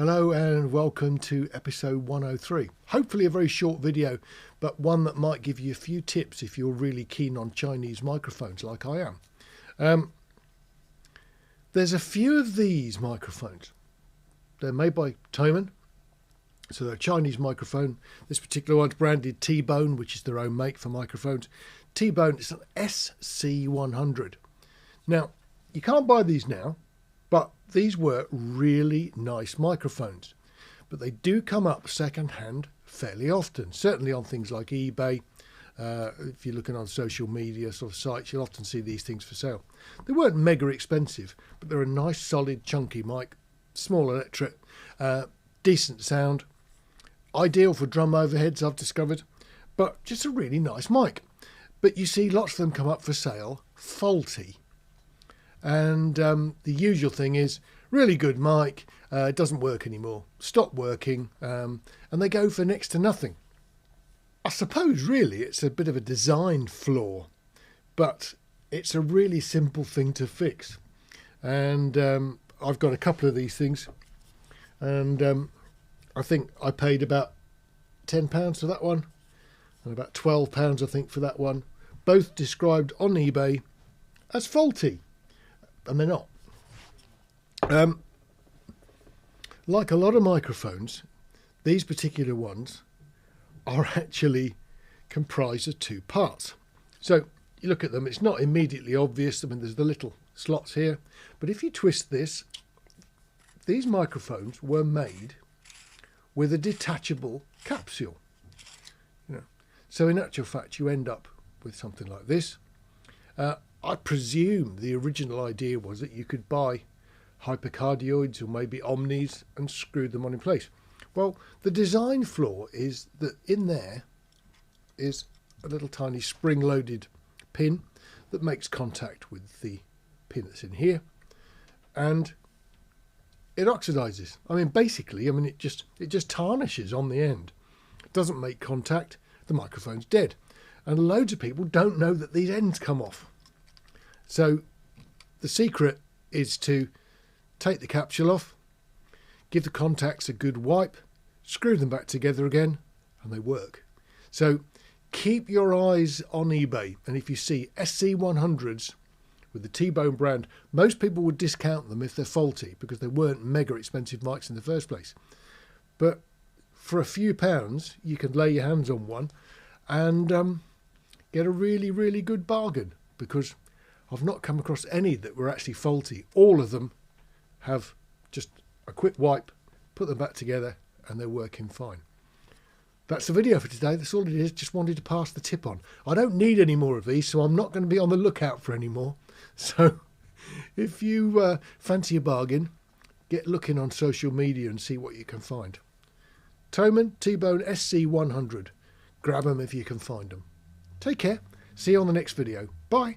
Hello and welcome to episode 103. Hopefully a very short video, but one that might give you a few tips if you're really keen on Chinese microphones like I am. There's a few of these microphones. They're made by Thomann, so they're a Chinese microphone. This particular one's branded T-Bone, which is their own make for microphones. T-Bone is an SC-100. Now, you can't buy these now, but these were really nice microphones. But they do come up second-hand fairly often, certainly on things like eBay. If you're looking on social media sort of sites, you'll often see these things for sale. They weren't mega expensive, but they're a nice, solid, chunky mic, small electric, decent sound, ideal for drum overheads, I've discovered, but just a really nice mic. But you see lots of them come up for sale faulty. And the usual thing is, really good mic, it doesn't work anymore, stop working, and they go for next to nothing. I suppose really it's a bit of a design flaw, but it's a really simple thing to fix. And I've got a couple of these things, and I think I paid about £10 for that one, and about £12 I think for that one, both described on eBay as faulty. And they're not. Like a lot of microphones, these particular ones are actually comprised of two parts. So you look at them, it's not immediately obvious. I mean, there's the little slots here, but if you twist this, these microphones were made with a detachable capsule. So in actual fact, you end up with something like this. I presume the original idea was that you could buy hypercardioids or maybe omnis and screw them on in place. Well, the design flaw is that in there is a little tiny spring-loaded pin that makes contact with the pin that's in here, and it oxidizes. I mean, basically, it just tarnishes on the end. It doesn't make contact. The microphone's dead, and loads of people don't know that these ends come off. So the secret is to take the capsule off, give the contacts a good wipe, screw them back together again, and they work. So keep your eyes on eBay, and if you see SC-100s with the T-Bone brand, most people would discount them if they're faulty because they weren't mega expensive mics in the first place. But for a few pounds, you can lay your hands on one and get a really, really good bargain, because I've not come across any that were actually faulty. All of them have just a quick wipe, put them back together, and they're working fine. That's the video for today. That's all it is. Just wanted to pass the tip on. I don't need any more of these, so I'm not going to be on the lookout for any more. So if you fancy a bargain, get looking on social media and see what you can find. Thomann T-Bone SC-100. Grab them if you can find them. Take care. See you on the next video. Bye.